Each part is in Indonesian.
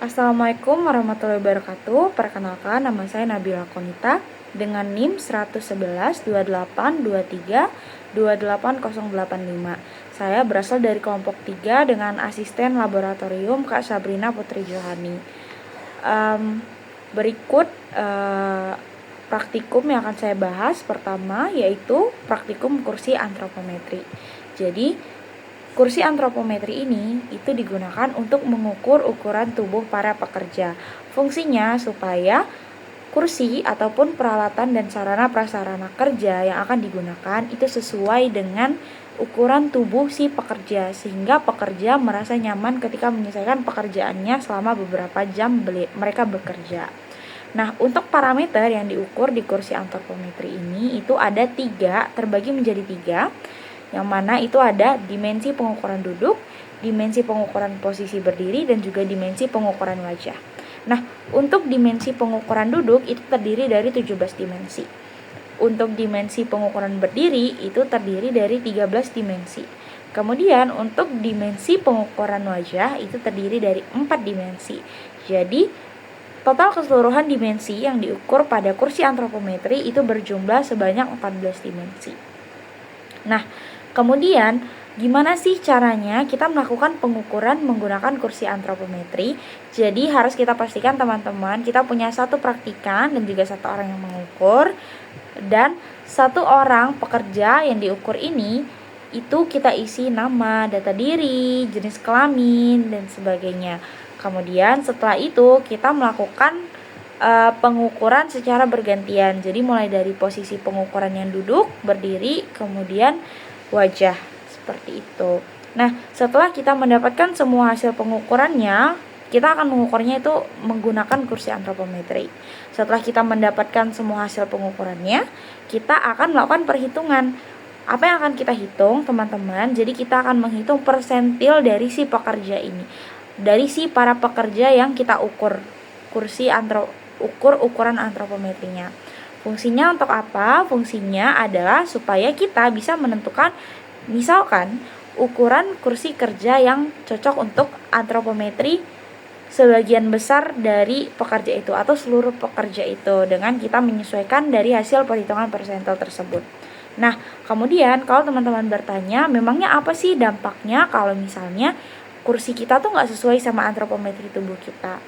Assalamualaikum warahmatullahi wabarakatuh. Perkenalkan, nama saya Nabila Konita dengan NIM 111 28 23 28085. Saya berasal dari kelompok 3 dengan asisten laboratorium Kak Sabrina Putri Johani. Berikut praktikum yang akan saya bahas. Pertama yaitu praktikum kursi antropometri. Jadi kursi antropometri ini itu digunakan untuk mengukur ukuran tubuh para pekerja. Fungsinya supaya kursi ataupun peralatan dan sarana prasarana kerja yang akan digunakan itu sesuai dengan ukuran tubuh si pekerja, sehingga pekerja merasa nyaman ketika menyelesaikan pekerjaannya selama beberapa jam mereka bekerja. Nah, untuk parameter yang diukur di kursi antropometri ini itu ada 3, terbagi menjadi 3, yang mana itu ada dimensi pengukuran duduk, dimensi pengukuran posisi berdiri, dan juga dimensi pengukuran wajah. Nah, untuk dimensi pengukuran duduk itu terdiri dari 17 dimensi. Untuk dimensi pengukuran berdiri itu terdiri dari 13 dimensi. Kemudian untuk dimensi pengukuran wajah itu terdiri dari 4 dimensi. Jadi, total keseluruhan dimensi yang diukur pada kursi antropometri itu berjumlah sebanyak 14 dimensi. Nah, kemudian gimana sih caranya kita melakukan pengukuran menggunakan kursi antropometri? Jadi harus kita pastikan teman-teman kita punya satu praktikan dan juga satu orang yang mengukur, dan satu orang pekerja yang diukur ini itu kita isi nama, data diri, jenis kelamin, dan sebagainya. Kemudian setelah itu kita melakukan pengukuran secara bergantian. Jadi mulai dari posisi pengukuran yang duduk, berdiri, kemudian wajah, seperti itu. Nah, setelah kita mendapatkan semua hasil pengukurannya, kita akan mengukurnya itu menggunakan kursi antropometri. Setelah kita mendapatkan semua hasil pengukurannya, kita akan melakukan perhitungan. Apa yang akan kita hitung, teman-teman? Jadi kita akan menghitung persentil dari si pekerja ini, dari si para pekerja yang kita ukur ukuran antropometrinya. Fungsinya untuk apa? Fungsinya adalah supaya kita bisa menentukan misalkan ukuran kursi kerja yang cocok untuk antropometri sebagian besar dari pekerja itu atau seluruh pekerja itu, dengan kita menyesuaikan dari hasil perhitungan persentil tersebut. Nah, kemudian kalau teman-teman bertanya, memangnya apa sih dampaknya kalau misalnya kursi kita tuh nggak sesuai sama antropometri tubuh kita?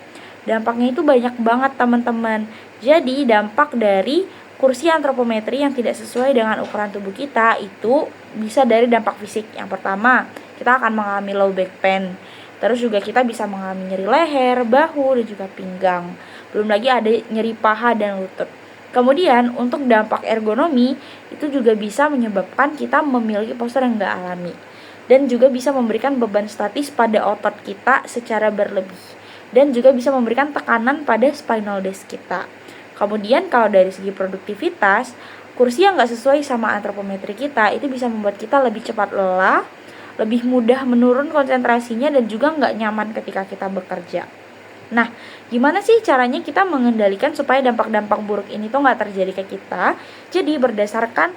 Dampaknya itu banyak banget, teman-teman. Jadi dampak dari kursi antropometri yang tidak sesuai dengan ukuran tubuh kita itu bisa dari dampak fisik. Yang pertama, kita akan mengalami low back pain. Terus juga kita bisa mengalami nyeri leher, bahu, dan juga pinggang. Belum lagi ada nyeri paha dan lutut. Kemudian untuk dampak ergonomi itu juga bisa menyebabkan kita memiliki postur yang nggak alami, dan juga bisa memberikan beban statis pada otot kita secara berlebih, dan juga bisa memberikan tekanan pada spinal disc kita. Kemudian kalau dari segi produktivitas, kursi yang nggak sesuai sama antropometri kita itu bisa membuat kita lebih cepat lelah, lebih mudah menurun konsentrasinya, dan juga nggak nyaman ketika kita bekerja. Nah, gimana sih caranya kita mengendalikan supaya dampak-dampak buruk ini tuh nggak terjadi ke kita? Jadi berdasarkan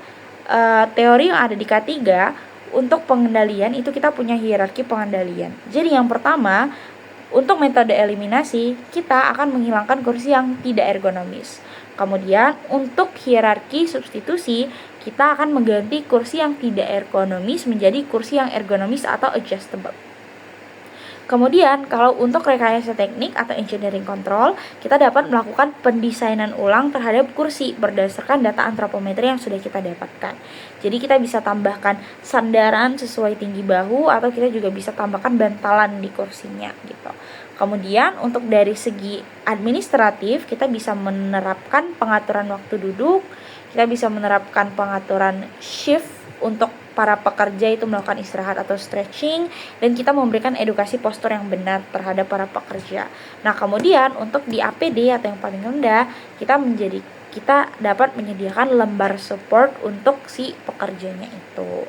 teori yang ada di K3, untuk pengendalian itu kita punya hierarki pengendalian. Jadi yang pertama, untuk metode eliminasi, kita akan menghilangkan kursi yang tidak ergonomis. Kemudian untuk hierarki substitusi, kita akan mengganti kursi yang tidak ergonomis menjadi kursi yang ergonomis atau adjustable. Kemudian kalau untuk rekayasa teknik atau engineering control, kita dapat melakukan pendesainan ulang terhadap kursi berdasarkan data antropometri yang sudah kita dapatkan. Jadi kita bisa tambahkan sandaran sesuai tinggi bahu, atau kita juga bisa tambahkan bantalan di kursinya gitu. Kemudian untuk dari segi administratif, kita bisa menerapkan pengaturan waktu duduk, kita bisa menerapkan pengaturan shift untuk para pekerja itu melakukan istirahat atau stretching, dan kita memberikan edukasi postur yang benar terhadap para pekerja. Nah, kemudian untuk di APD atau yang paling rendah, kita dapat menyediakan lembar support untuk si pekerjanya itu.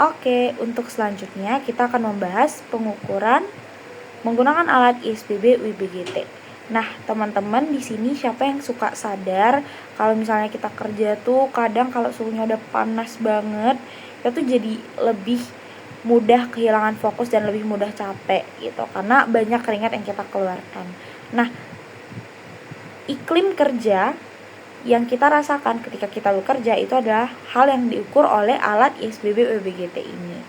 Oke, untuk selanjutnya kita akan membahas pengukuran menggunakan alat ISBB WBGT. Nah, teman-teman di sini siapa yang suka sadar kalau misalnya kita kerja tuh kadang kalau suhunya udah panas banget, kita tuh jadi lebih mudah kehilangan fokus dan lebih mudah capek gitu, karena banyak keringat yang kita keluarkan. Nah, iklim kerja yang kita rasakan ketika kita bekerja itu adalah hal yang diukur oleh alat ISBB WBGT ini.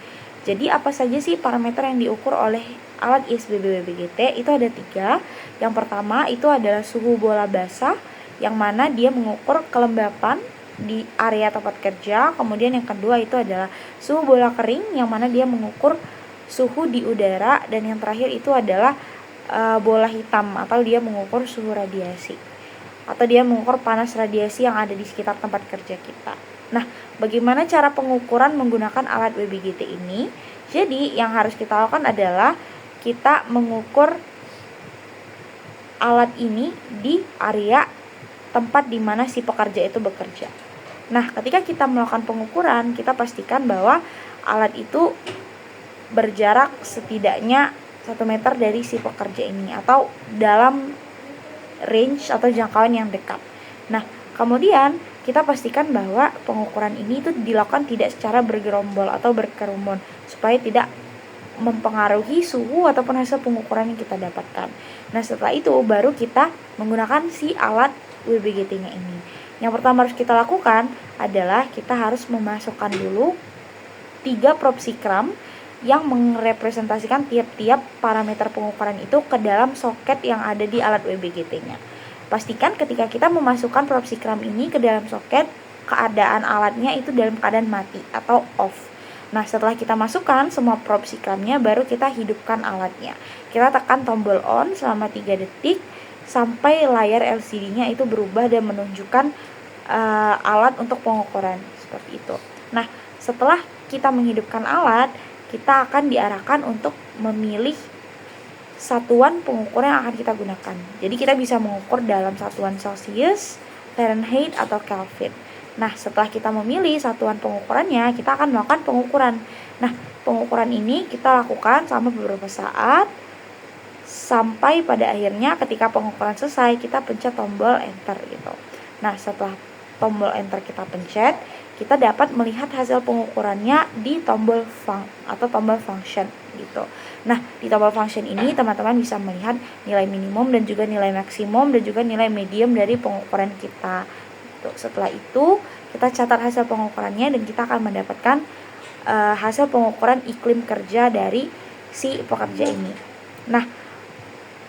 Jadi apa saja sih parameter yang diukur oleh alat ISBB WBGT? Itu ada 3. Yang pertama itu adalah suhu bola basah, yang mana dia mengukur kelembapan di area tempat kerja. Kemudian yang kedua itu adalah suhu bola kering, yang mana dia mengukur suhu di udara. Dan yang terakhir itu adalah bola hitam, atau dia mengukur suhu radiasi, atau dia mengukur panas radiasi yang ada di sekitar tempat kerja kita. Nah, bagaimana cara pengukuran menggunakan alat WBGT ini? Jadi, yang harus kita lakukan adalah kita mengukur alat ini di area tempat di mana si pekerja itu bekerja. Nah, ketika kita melakukan pengukuran, kita pastikan bahwa alat itu berjarak setidaknya 1 meter dari si pekerja ini, atau dalam range atau jangkauan yang dekat. Nah, kemudian kita pastikan bahwa pengukuran ini itu dilakukan tidak secara bergerombol atau berkerumun, supaya tidak mempengaruhi suhu ataupun hasil pengukuran yang kita dapatkan. Nah, setelah itu baru kita menggunakan si alat WBGT-nya ini. Yang pertama harus kita lakukan adalah kita harus memasukkan dulu 3 propsikram yang merepresentasikan tiap-tiap parameter pengukuran itu ke dalam soket yang ada di alat WBGT-nya. Pastikan ketika kita memasukkan propsikram ini ke dalam soket, keadaan alatnya itu dalam keadaan mati atau off. Nah, setelah kita masukkan semua propsikramnya, baru kita hidupkan alatnya. Kita tekan tombol on selama 3 detik sampai layar LCD-nya itu berubah dan menunjukkan alat untuk pengukuran seperti itu. Nah, setelah kita menghidupkan alat, kita akan diarahkan untuk memilih satuan pengukur yang akan kita gunakan. Jadi kita bisa mengukur dalam satuan Celsius, Fahrenheit, atau Kelvin. Nah, setelah kita memilih satuan pengukurannya, kita akan melakukan pengukuran. Nah, pengukuran ini kita lakukan selama beberapa saat, sampai pada akhirnya ketika pengukuran selesai, kita pencet tombol enter gitu. Nah, setelah tombol enter kita pencet, kita dapat melihat hasil pengukurannya di tombol atau tombol function gitu. Nah, di tombol function ini teman-teman bisa melihat nilai minimum dan juga nilai maksimum dan juga nilai medium dari pengukuran kita. Setelah itu kita catat hasil pengukurannya dan kita akan mendapatkan hasil pengukuran iklim kerja dari si pekerja ini. Nah,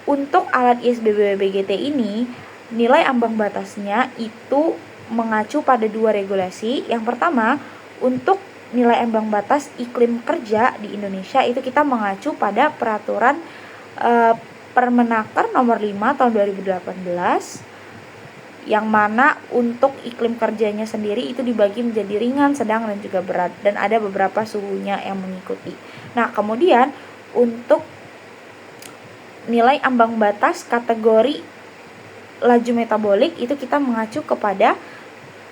untuk alat ISBB WBGT ini nilai ambang batasnya itu mengacu pada 2 regulasi. Yang pertama, untuk nilai ambang batas iklim kerja di Indonesia itu kita mengacu pada peraturan Permenaker nomor 5 tahun 2018, yang mana untuk iklim kerjanya sendiri itu dibagi menjadi ringan, sedang, dan juga berat, dan ada beberapa suhunya yang mengikuti. Nah, kemudian untuk nilai ambang batas kategori laju metabolik itu kita mengacu kepada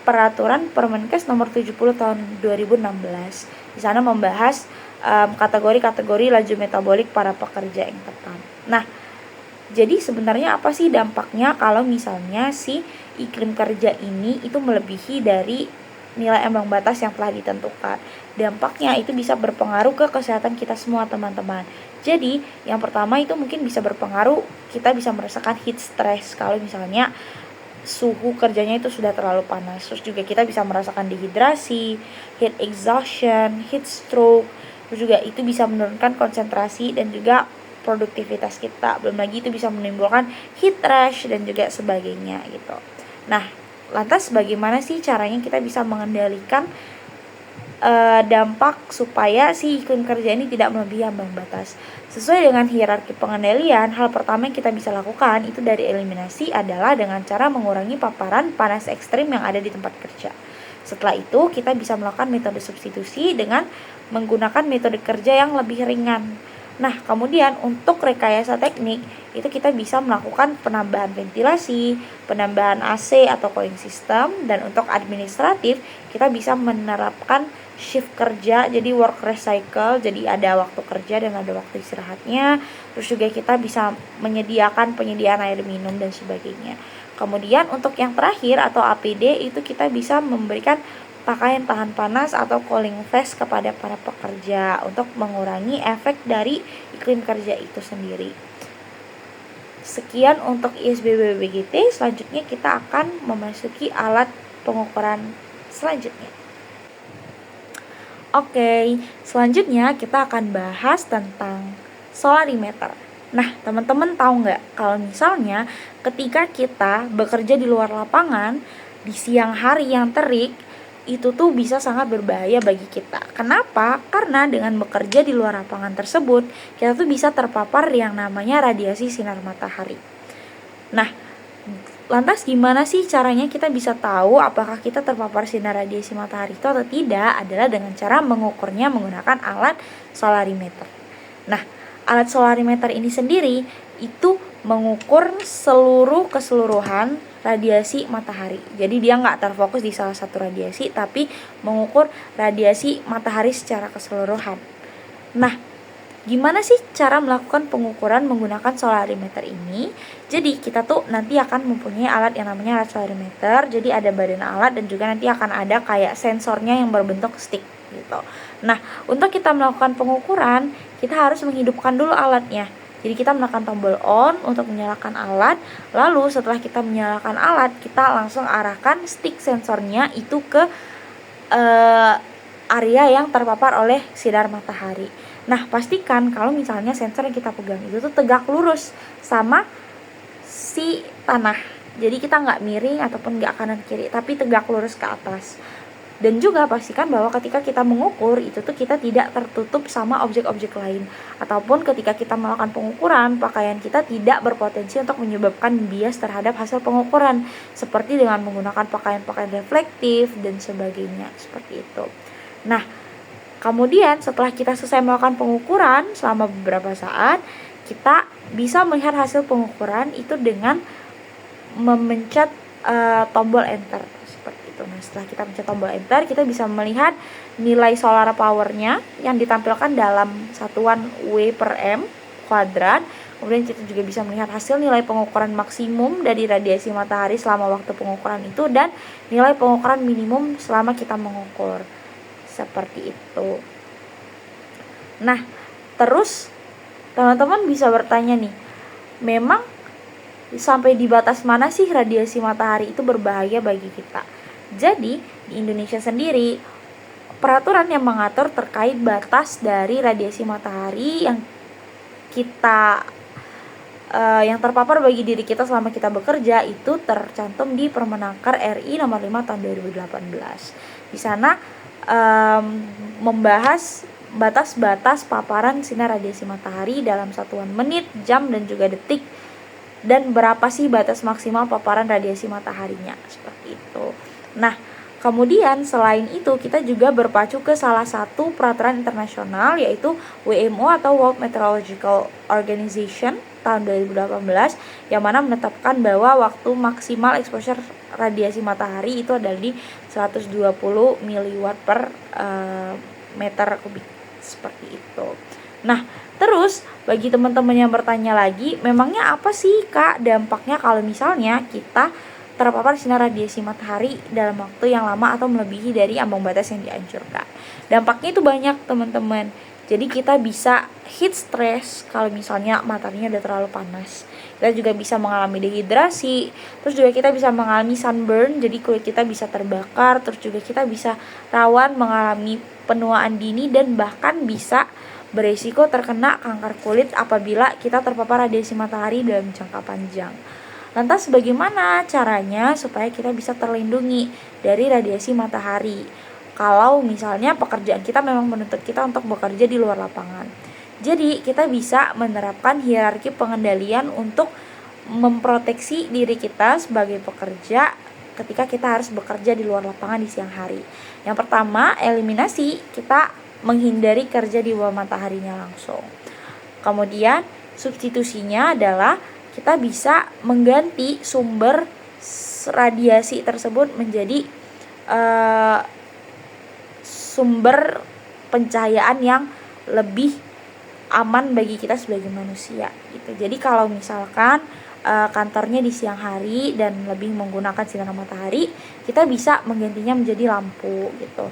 peraturan Permenkes nomor 70 tahun 2016. Di sana membahas kategori-kategori laju metabolik para pekerja yang tetap. Nah, jadi sebenarnya apa sih dampaknya kalau misalnya si iklim kerja ini itu melebihi dari nilai ambang batas yang telah ditentukan? Dampaknya itu bisa berpengaruh ke kesehatan kita semua, teman-teman. Jadi, yang pertama itu mungkin bisa berpengaruh, kita bisa merasakan heat stress kalau misalnya suhu kerjanya itu sudah terlalu panas. Terus juga kita bisa merasakan dehidrasi, heat exhaustion, heat stroke. Terus juga itu bisa menurunkan konsentrasi dan juga produktivitas kita. Belum lagi itu bisa menimbulkan heat rash dan juga sebagainya gitu. Nah, lantas bagaimana sih caranya kita bisa mengendalikan dampak supaya si iklim kerja ini tidak melebihi ambang batas? Sesuai dengan hierarki pengendalian, hal pertama yang kita bisa lakukan itu dari eliminasi adalah dengan cara mengurangi paparan panas ekstrim yang ada di tempat kerja. Setelah itu, kita bisa melakukan metode substitusi dengan menggunakan metode kerja yang lebih ringan. Nah, kemudian untuk rekayasa teknik, itu kita bisa melakukan penambahan ventilasi, penambahan AC atau cooling system, dan untuk administratif, kita bisa menerapkan shift kerja, jadi work recycle, jadi ada waktu kerja dan ada waktu istirahatnya. Terus juga kita bisa menyediakan penyediaan air minum dan sebagainya. Kemudian untuk yang terakhir atau APD itu kita bisa memberikan pakaian tahan panas atau cooling vest kepada para pekerja untuk mengurangi efek dari iklim kerja itu sendiri. Sekian untuk ISBB BGT. Selanjutnya kita akan memasuki alat pengukuran selanjutnya. Oke, selanjutnya kita akan bahas tentang solarimeter. Nah, teman-teman tahu nggak kalau misalnya ketika kita bekerja di luar lapangan di siang hari yang terik, itu tuh bisa sangat berbahaya bagi kita. Kenapa? Karena dengan bekerja di luar lapangan tersebut, kita tuh bisa terpapar yang namanya radiasi sinar matahari. Nah, lantas gimana sih caranya kita bisa tahu apakah kita terpapar sinar radiasi matahari itu atau tidak? Adalah dengan cara mengukurnya menggunakan alat solarimeter. Nah, alat solarimeter ini sendiri itu mengukur keseluruhan radiasi matahari. Jadi dia nggak terfokus di salah satu radiasi, tapi mengukur radiasi matahari secara keseluruhan. Nah, gimana sih cara melakukan pengukuran menggunakan solarimeter ini? Jadi kita tuh nanti akan mempunyai alat yang namanya alat solarimeter. Jadi ada badan alat dan juga nanti akan ada kayak sensornya yang berbentuk stick gitu. Nah, untuk kita melakukan pengukuran, kita harus menghidupkan dulu alatnya. Jadi kita menekan tombol on untuk menyalakan alat. Lalu setelah kita menyalakan alat, kita langsung arahkan stick sensornya itu ke area yang terpapar oleh sinar matahari. Nah, pastikan kalau misalnya sensor yang kita pegang itu tuh tegak lurus sama si tanah. Jadi kita nggak miring ataupun nggak kanan kiri, tapi tegak lurus ke atas. Dan juga pastikan bahwa ketika kita mengukur itu tuh kita tidak tertutup sama objek-objek lain. Ataupun ketika kita melakukan pengukuran, pakaian kita tidak berpotensi untuk menyebabkan bias terhadap hasil pengukuran. Seperti dengan menggunakan pakaian-pakaian reflektif dan sebagainya, seperti itu. Nah, kemudian setelah kita selesai melakukan pengukuran selama beberapa saat, kita bisa melihat hasil pengukuran itu dengan memencet tombol enter. Nah, setelah kita pencet tombol enter, kita bisa melihat nilai solar powernya yang ditampilkan dalam satuan W per M kuadrat. Kemudian kita juga bisa melihat hasil nilai pengukuran maksimum dari radiasi matahari selama waktu pengukuran itu dan nilai pengukuran minimum selama kita mengukur. Seperti itu. Nah, terus teman-teman bisa bertanya nih, memang sampai di batas mana sih radiasi matahari itu berbahaya bagi kita? Jadi, di Indonesia sendiri, peraturan yang mengatur terkait batas dari radiasi matahari yang kita yang terpapar bagi diri kita selama kita bekerja itu tercantum di Permenaker RI nomor 5 tahun 2018. Di sana membahas batas-batas paparan sinar radiasi matahari dalam satuan menit, jam, dan juga detik, dan berapa sih batas maksimal paparan radiasi mataharinya, seperti itu. Nah, kemudian selain itu kita juga berpacu ke salah satu peraturan internasional yaitu WMO atau World Meteorological Organization tahun 2018 yang mana menetapkan bahwa waktu maksimal exposure radiasi matahari itu adalah di 120 miliwatt per meter kubik, seperti itu. Nah, terus bagi teman-teman yang bertanya lagi, memangnya apa sih Kak dampaknya kalau misalnya kita terpapar sinar radiasi matahari dalam waktu yang lama atau melebihi dari ambang batas yang dianjurkan? Dampaknya itu banyak teman-teman. Jadi kita bisa heat stress kalau misalnya mataharinya udah terlalu panas. Kita juga bisa mengalami dehidrasi. Terus juga kita bisa mengalami sunburn, jadi kulit kita bisa terbakar. Terus juga kita bisa rawan mengalami penuaan dini dan bahkan bisa beresiko terkena kanker kulit apabila kita terpapar radiasi matahari dalam jangka panjang. Lantas bagaimana caranya supaya kita bisa terlindungi dari radiasi matahari kalau misalnya pekerjaan kita memang menuntut kita untuk bekerja di luar lapangan? Jadi kita bisa menerapkan hierarki pengendalian untuk memproteksi diri kita sebagai pekerja ketika kita harus bekerja di luar lapangan di siang hari. Yang pertama, eliminasi, kita menghindari kerja di bawah mataharinya langsung. Kemudian substitusinya adalah kita bisa mengganti sumber radiasi tersebut menjadi sumber pencahayaan yang lebih aman bagi kita sebagai manusia gitu. Jadi kalau misalkan kantornya di siang hari dan lebih menggunakan sinar matahari, kita bisa menggantinya menjadi lampu gitu.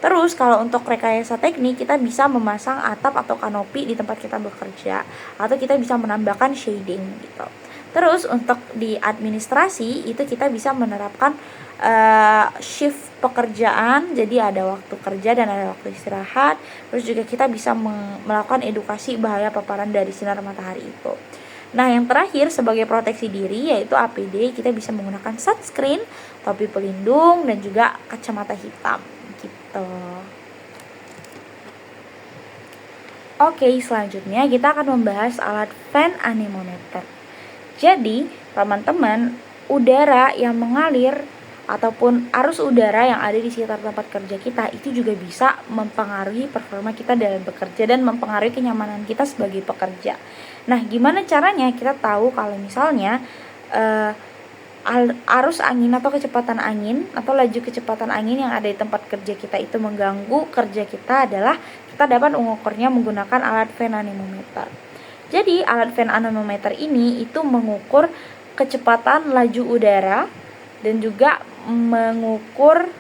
Terus kalau untuk rekayasa teknik, kita bisa memasang atap atau kanopi di tempat kita bekerja, atau kita bisa menambahkan shading gitu. Terus untuk di administrasi itu kita bisa menerapkan shift pekerjaan, jadi ada waktu kerja dan ada waktu istirahat. Terus juga kita bisa melakukan edukasi bahaya paparan dari sinar matahari itu. Nah, yang terakhir sebagai proteksi diri yaitu APD, kita bisa menggunakan sunscreen, topi pelindung, dan juga kacamata hitam gitu. Oke, selanjutnya kita akan membahas alat fan anemometer. Jadi, teman-teman, udara yang mengalir ataupun arus udara yang ada di sekitar tempat kerja kita itu juga bisa mempengaruhi performa kita dalam bekerja dan mempengaruhi kenyamanan kita sebagai pekerja. Nah, gimana caranya kita tahu kalau misalnya arus angin atau kecepatan angin atau laju kecepatan angin yang ada di tempat kerja kita itu mengganggu kerja kita adalah kita dapat mengukurnya menggunakan alat fan anemometer. Jadi alat fan anemometer ini itu mengukur kecepatan laju udara dan juga mengukur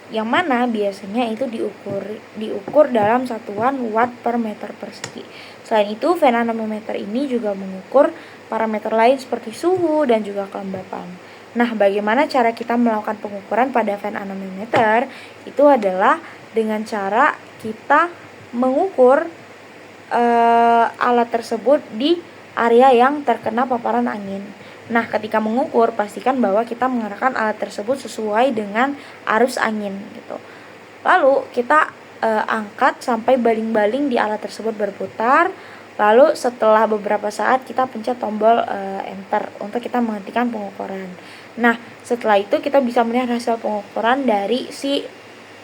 yang mana biasanya itu diukur dalam satuan watt per meter persegi. Selain itu, fan anemometer ini juga mengukur parameter lain seperti suhu dan juga kelembapan. Nah, bagaimana cara kita melakukan pengukuran pada fan anemometer? Itu adalah dengan cara kita mengukur alat tersebut di area yang terkena paparan angin. Nah, ketika mengukur, pastikan bahwa kita mengarahkan alat tersebut sesuai dengan arus angin gitu. Lalu kita angkat sampai baling-baling di alat tersebut berputar. Lalu setelah beberapa saat kita pencet tombol enter untuk kita menghentikan pengukuran. Nah, setelah itu kita bisa melihat hasil pengukuran dari si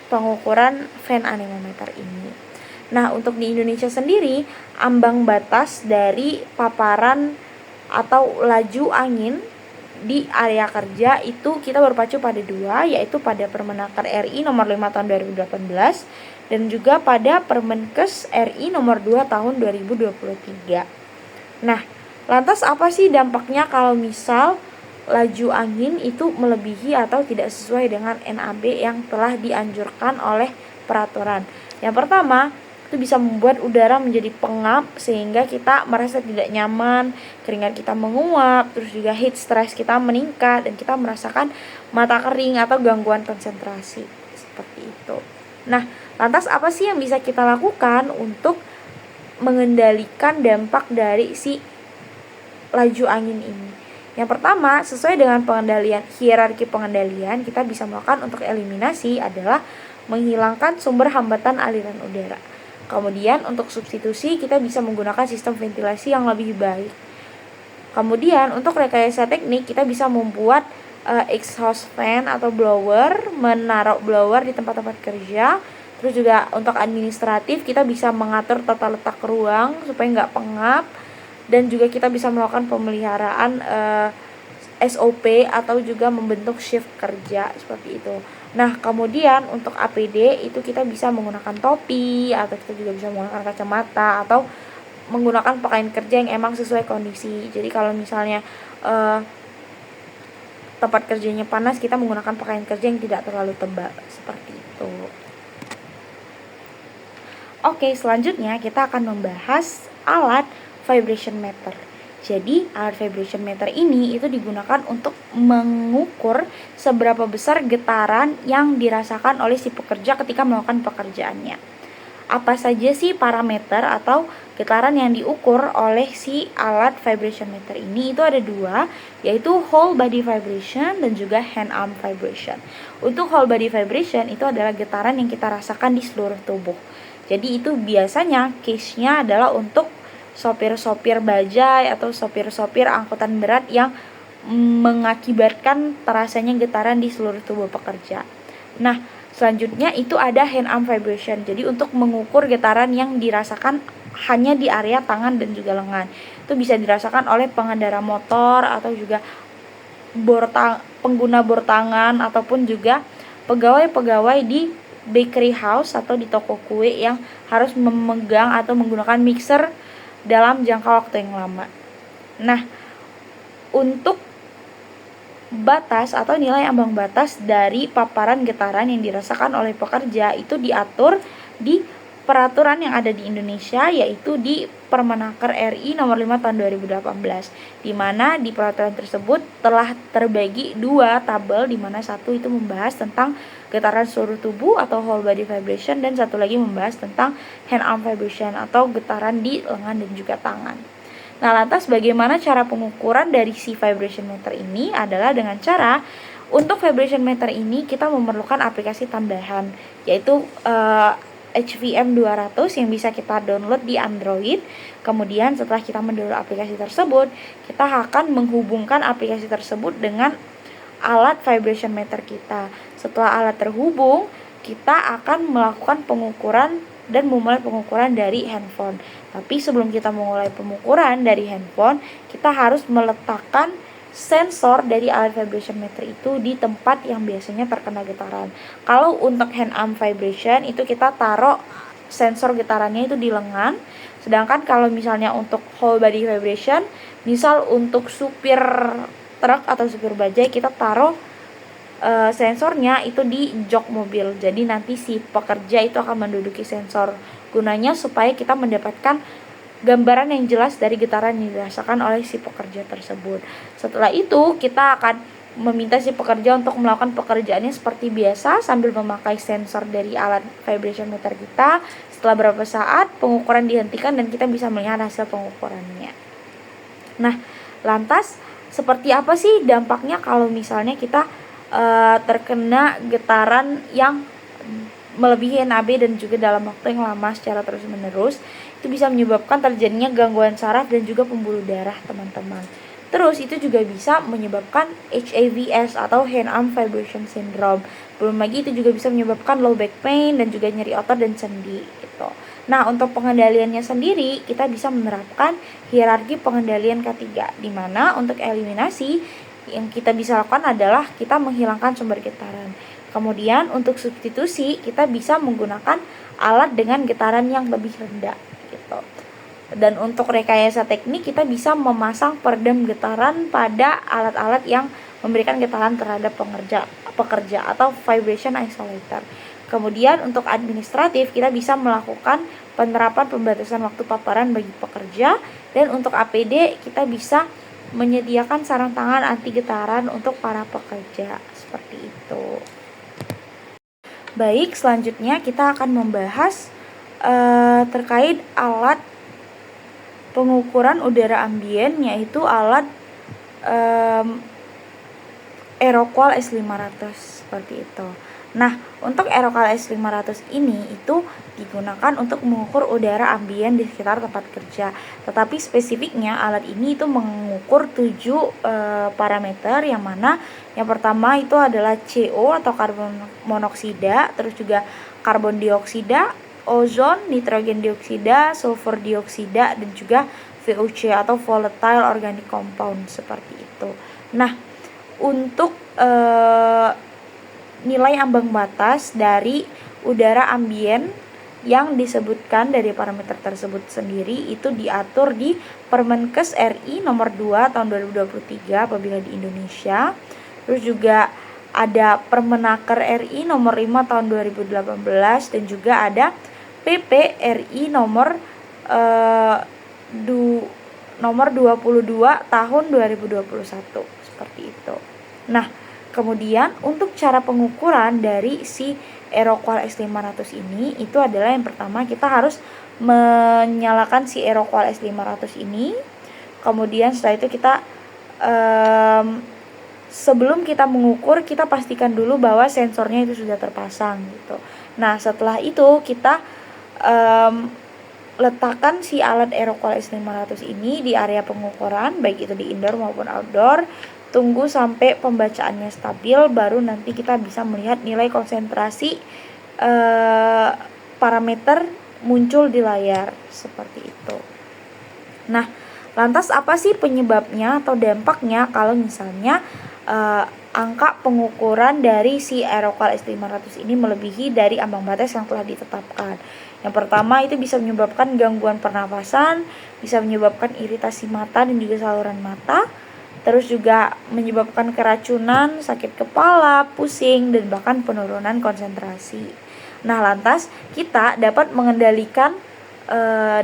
pengukuran fan anemometer ini. Nah, untuk di Indonesia sendiri, ambang batas dari paparan atau laju angin di area kerja itu kita berpacu pada dua, yaitu pada Permenaker RI nomor 5 tahun 2018 dan juga pada Permenkes RI nomor 2 tahun 2023. Nah, lantas apa sih dampaknya kalau misal laju angin itu melebihi atau tidak sesuai dengan NAB yang telah dianjurkan oleh peraturan? Yang pertama, itu bisa membuat udara menjadi pengap sehingga kita merasa tidak nyaman, keringat kita menguap, terus juga heat stress kita meningkat dan kita merasakan mata kering atau gangguan konsentrasi seperti itu. Nah, lantas apa sih yang bisa kita lakukan untuk mengendalikan dampak dari si laju angin ini? Yang pertama, sesuai dengan hierarki pengendalian, kita bisa melakukan untuk eliminasi adalah menghilangkan sumber hambatan aliran udara. Kemudian untuk substitusi kita bisa menggunakan sistem ventilasi yang lebih baik. Kemudian untuk rekayasa teknik kita bisa membuat exhaust fan atau blower, menaruh blower di tempat-tempat kerja. Terus juga untuk administratif kita bisa mengatur tata letak ruang supaya nggak pengap. Dan juga kita bisa melakukan pemeliharaan SOP atau juga membentuk shift kerja seperti itu. Nah, kemudian untuk APD itu kita bisa menggunakan topi atau kita juga bisa menggunakan kacamata atau menggunakan pakaian kerja yang emang sesuai kondisi. Jadi kalau misalnya tempat kerjanya panas, kita menggunakan pakaian kerja yang tidak terlalu tebal seperti itu. Oke, selanjutnya kita akan membahas alat vibration meter. Jadi alat vibration meter ini itu digunakan untuk mengukur seberapa besar getaran yang dirasakan oleh si pekerja ketika melakukan pekerjaannya. Apa saja sih parameter atau getaran yang diukur oleh si alat vibration meter ini? Itu ada dua, yaitu whole body vibration dan juga hand arm vibration. Untuk whole body vibration itu adalah getaran yang kita rasakan di seluruh tubuh. Jadi itu biasanya case-nya adalah untuk sopir-sopir bajai atau sopir-sopir angkutan berat yang mengakibatkan terasanya getaran di seluruh tubuh pekerja. Nah, selanjutnya itu ada hand arm vibration. Jadi untuk mengukur getaran yang dirasakan hanya di area tangan dan juga lengan. Itu bisa dirasakan oleh pengendara motor atau juga pengguna bor tangan ataupun juga pegawai-pegawai di bakery house atau di toko kue yang harus memegang atau menggunakan mixer dalam jangka waktu yang lama. Nah, untuk batas atau nilai ambang batas dari paparan getaran yang dirasakan oleh pekerja itu diatur di peraturan yang ada di Indonesia, yaitu di Permenaker RI nomor 5 tahun 2018, di mana di peraturan tersebut telah terbagi dua tabel, di mana satu itu membahas tentang getaran seluruh tubuh atau whole body vibration, dan satu lagi membahas tentang hand arm vibration atau getaran di lengan dan juga tangan. Nah, lantas bagaimana cara pengukuran dari si vibration meter ini? Adalah dengan cara untuk vibration meter ini kita memerlukan aplikasi tambahan, yaitu HVM 200 yang bisa kita download di Android. Kemudian setelah kita mendownload aplikasi tersebut, kita akan menghubungkan aplikasi tersebut dengan alat vibration meter kita. Setelah alat terhubung, kita akan melakukan pengukuran dan memulai pengukuran dari handphone. Tapi sebelum kita memulai pengukuran dari handphone, kita harus meletakkan sensor dari alat vibration meter itu di tempat yang biasanya terkena getaran. Kalau untuk hand arm vibration itu kita taruh sensor getarannya itu di lengan. Sedangkan kalau misalnya untuk whole body vibration, misal untuk supir truk atau supir bajai, kita taruh sensornya itu di jok mobil. Jadi nanti si pekerja itu akan menduduki sensor, gunanya supaya kita mendapatkan gambaran yang jelas dari getaran yang dirasakan oleh si pekerja tersebut. Setelah itu kita akan meminta si pekerja untuk melakukan pekerjaannya seperti biasa sambil memakai sensor dari alat vibration meter kita. Setelah beberapa saat pengukuran dihentikan dan kita bisa melihat hasil pengukurannya. Nah, lantas seperti apa sih dampaknya kalau misalnya kita terkena getaran yang melebihi NAB dan juga dalam waktu yang lama secara terus menerus? Itu bisa menyebabkan terjadinya gangguan saraf dan juga pembuluh darah, teman-teman. Terus itu juga bisa menyebabkan HAVS atau hand arm vibration syndrome. Belum lagi itu juga bisa menyebabkan low back pain dan juga nyeri otot dan sendi gitu. Nah, untuk pengendaliannya sendiri kita bisa menerapkan hierarki pengendalian K3, di mana untuk eliminasi yang kita bisa lakukan adalah kita menghilangkan sumber getaran. Kemudian untuk substitusi kita bisa menggunakan alat dengan getaran yang lebih rendah gitu. Dan untuk rekayasa teknik kita bisa memasang peredam getaran pada alat-alat yang memberikan getaran terhadap pekerja atau vibration isolator. Kemudian untuk administratif kita bisa melakukan penerapan pembatasan waktu paparan bagi pekerja, dan untuk APD kita bisa menyediakan sarung tangan anti getaran untuk para pekerja, seperti itu. Baik, selanjutnya kita akan membahas terkait alat pengukuran udara ambien, yaitu alat Aeroqual S500 seperti itu. Nah, untuk Aeroqual S500 ini itu digunakan untuk mengukur udara ambien di sekitar tempat kerja. Tetapi spesifiknya alat ini itu mengukur 7 parameter, yang mana yang pertama itu adalah CO atau karbon monoksida, terus juga karbon dioksida, ozon, nitrogen dioksida, sulfur dioksida, dan juga VOC atau volatile organic compound seperti itu. Nah, untuk nilai ambang batas dari udara ambien yang disebutkan dari parameter tersebut sendiri itu diatur di Permenkes RI nomor 2 tahun 2023 apabila di Indonesia. Terus juga ada Permenaker RI nomor 5 tahun 2018, dan juga ada PP RI nomor 22 tahun 2021 seperti itu. Nah, kemudian untuk cara pengukuran dari si Aeroqual S500 ini itu adalah yang pertama kita harus menyalakan si Aeroqual S500 ini. Kemudian setelah itu kita sebelum kita mengukur kita pastikan dulu bahwa sensornya itu sudah terpasang gitu. Nah, setelah itu kita letakkan si alat Aeroqual S500 ini di area pengukuran, baik itu di indoor maupun outdoor. Tunggu sampai pembacaannya stabil, baru nanti kita bisa melihat nilai konsentrasi parameter muncul di layar seperti itu. Nah, lantas apa sih penyebabnya atau dampaknya kalau misalnya angka pengukuran dari si Aerocal S500 ini melebihi dari ambang batas yang telah ditetapkan. Yang pertama itu bisa menyebabkan gangguan pernapasan, bisa menyebabkan iritasi mata dan juga saluran mata, terus juga menyebabkan keracunan, sakit kepala, pusing, dan bahkan penurunan konsentrasi. Nah, lantas kita dapat mengendalikan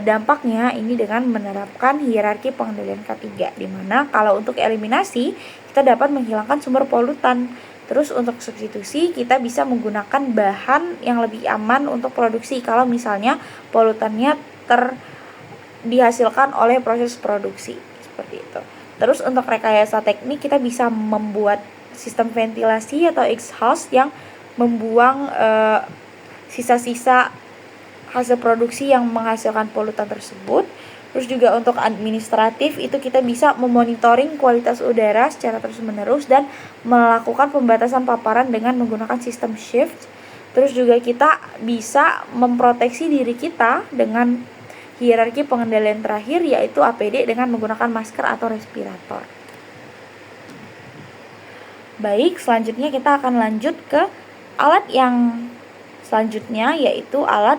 dampaknya ini dengan menerapkan hierarki pengendalian K3, di mana kalau untuk eliminasi kita dapat menghilangkan sumber polutan. Terus untuk substitusi kita bisa menggunakan bahan yang lebih aman untuk produksi kalau misalnya polutannya dihasilkan oleh proses produksi seperti itu. Terus untuk rekayasa teknik kita bisa membuat sistem ventilasi atau exhaust yang membuang sisa-sisa hasil produksi yang menghasilkan polutan tersebut. Terus juga untuk administratif itu kita bisa memonitoring kualitas udara secara terus-menerus dan melakukan pembatasan paparan dengan menggunakan sistem shift. Terus juga kita bisa memproteksi diri kita dengan hierarki pengendalian terakhir, yaitu APD dengan menggunakan masker atau respirator. Baik, selanjutnya kita akan lanjut ke alat yang selanjutnya, yaitu alat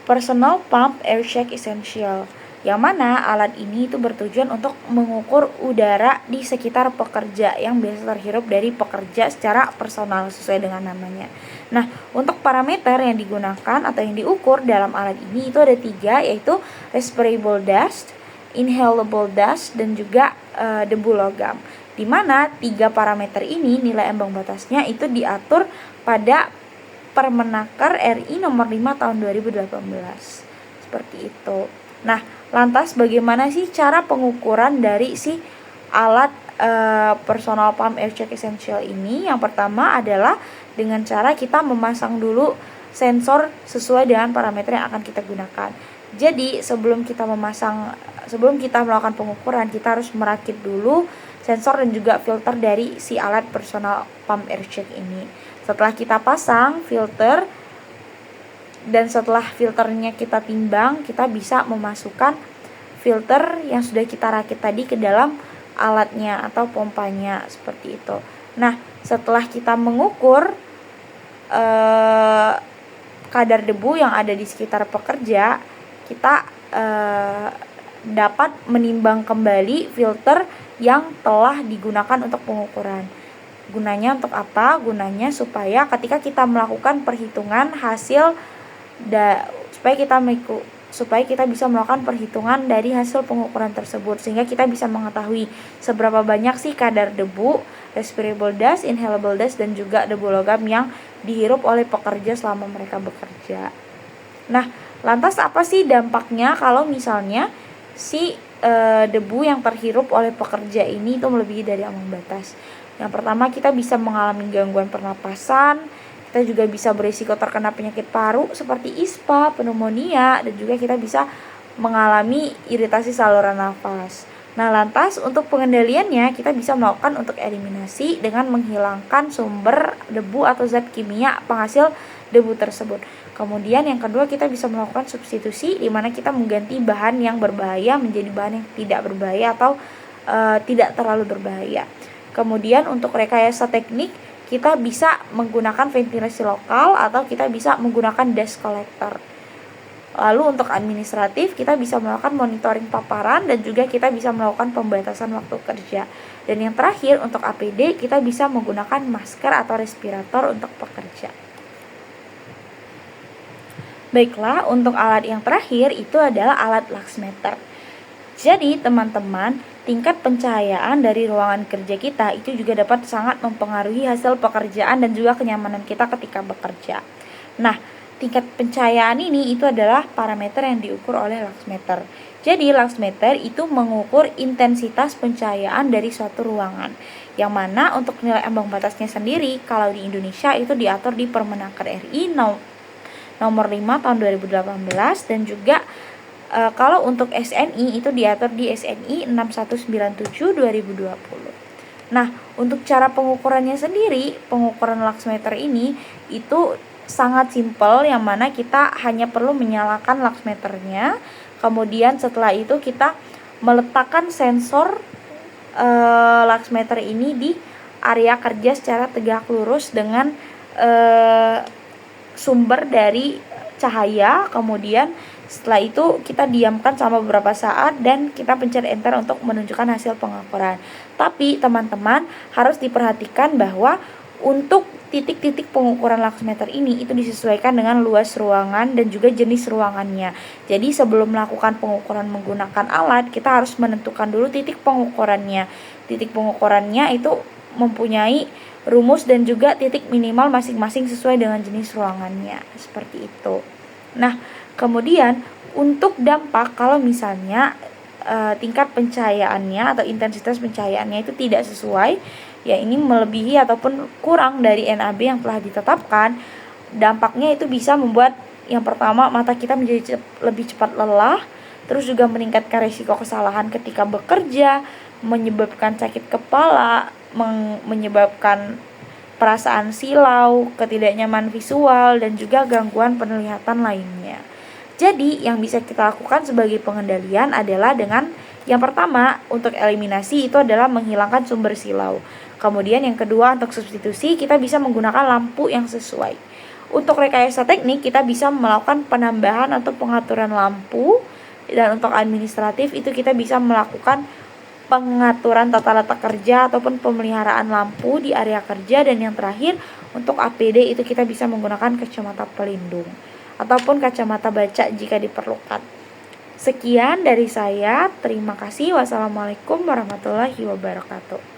Personal Pump Air Check Essential, yang mana alat ini itu bertujuan untuk mengukur udara di sekitar pekerja yang biasa terhirup dari pekerja secara personal sesuai dengan namanya. Nah, untuk parameter yang digunakan atau yang diukur dalam alat ini itu ada 3, yaitu respirable dust, inhalable dust, dan juga debu logam. Di mana 3 parameter ini nilai ambang batasnya itu diatur pada Permenaker RI nomor 5 tahun 2018. Seperti itu. Nah, lantas bagaimana sih cara pengukuran dari si alat Personal Pump Air Check Essential ini? Yang pertama adalah dengan cara kita memasang dulu sensor sesuai dengan parameter yang akan kita gunakan. Jadi, sebelum kita melakukan pengukuran, kita harus merakit dulu sensor dan juga filter dari si alat Personal Pump Air Check ini. Setelah kita pasang filter dan setelah filternya kita timbang, kita bisa memasukkan filter yang sudah kita rakit tadi ke dalam alatnya atau pompanya seperti itu. Nah, setelah kita mengukur kadar debu yang ada di sekitar pekerja, kita dapat menimbang kembali filter yang telah digunakan untuk pengukuran. Gunanya untuk apa? Gunanya supaya ketika kita melakukan perhitungan hasil supaya kita bisa melakukan perhitungan dari hasil pengukuran tersebut, sehingga kita bisa mengetahui seberapa banyak sih kadar debu, respirable dust, inhalable dust, dan juga debu logam yang dihirup oleh pekerja selama mereka bekerja. Nah, lantas apa sih dampaknya kalau misalnya si debu yang terhirup oleh pekerja ini itu melebihi dari ambang batas? Yang pertama, kita bisa mengalami gangguan pernapasan, kita juga bisa berisiko terkena penyakit paru seperti ISPA, pneumonia, dan juga kita bisa mengalami iritasi saluran nafas. Nah, lantas untuk pengendaliannya kita bisa melakukan untuk eliminasi dengan menghilangkan sumber debu atau zat kimia penghasil debu tersebut. Kemudian yang kedua, kita bisa melakukan substitusi, di mana kita mengganti bahan yang berbahaya menjadi bahan yang tidak berbahaya atau tidak terlalu berbahaya. Kemudian untuk rekayasa teknik kita bisa menggunakan ventilasi lokal atau kita bisa menggunakan dust collector. Lalu untuk administratif kita bisa melakukan monitoring paparan dan juga kita bisa melakukan pembatasan waktu kerja. Dan yang terakhir untuk APD kita bisa menggunakan masker atau respirator untuk pekerja. Baiklah, untuk alat yang terakhir itu adalah alat luxmeter. Jadi teman-teman, tingkat pencahayaan dari ruangan kerja kita itu juga dapat sangat mempengaruhi hasil pekerjaan dan juga kenyamanan kita ketika bekerja. Nah, tingkat pencahayaan ini itu adalah parameter yang diukur oleh luxmeter. Jadi luxmeter itu mengukur intensitas pencahayaan dari suatu ruangan. Yang mana untuk nilai ambang batasnya sendiri kalau di Indonesia itu diatur di Permenaker RI nomor 5 tahun 2018 dan juga kalau untuk SNI itu diatur di SNI 6197/2020. Nah, untuk cara pengukurannya sendiri, pengukuran luxmeter ini itu sangat simpel, yang mana kita hanya perlu menyalakan luxmeternya. Kemudian setelah itu kita meletakkan sensor luxmeter ini di area kerja secara tegak lurus dengan sumber dari cahaya. Kemudian setelah itu kita diamkan selama beberapa saat dan kita pencet enter untuk menunjukkan hasil pengukuran. Tapi teman-teman harus diperhatikan bahwa untuk titik-titik pengukuran laksmeter ini itu disesuaikan dengan luas ruangan dan juga jenis ruangannya. Jadi sebelum melakukan pengukuran menggunakan alat, kita harus menentukan dulu titik pengukurannya. Titik pengukurannya itu mempunyai rumus dan juga titik minimal masing-masing sesuai dengan jenis ruangannya. Seperti itu. Nah, kemudian untuk dampak kalau misalnya tingkat pencahayaannya atau intensitas pencahayaannya itu tidak sesuai, ya ini melebihi ataupun kurang dari NAB yang telah ditetapkan, dampaknya itu bisa membuat yang pertama mata kita menjadi lebih cepat lelah, terus juga meningkatkan risiko kesalahan ketika bekerja, menyebabkan sakit kepala, menyebabkan perasaan silau, ketidaknyaman visual, dan juga gangguan penglihatan lainnya. Jadi yang bisa kita lakukan sebagai pengendalian adalah dengan yang pertama untuk eliminasi itu adalah menghilangkan sumber silau. Kemudian yang kedua untuk substitusi kita bisa menggunakan lampu yang sesuai. Untuk rekayasa teknik kita bisa melakukan penambahan atau pengaturan lampu, dan untuk administratif itu kita bisa melakukan pengaturan tata letak kerja ataupun pemeliharaan lampu di area kerja. Dan yang terakhir untuk APD itu kita bisa menggunakan kacamata pelindung ataupun kacamata baca jika diperlukan. Sekian dari saya, terima kasih. Wassalamualaikum warahmatullahi wabarakatuh.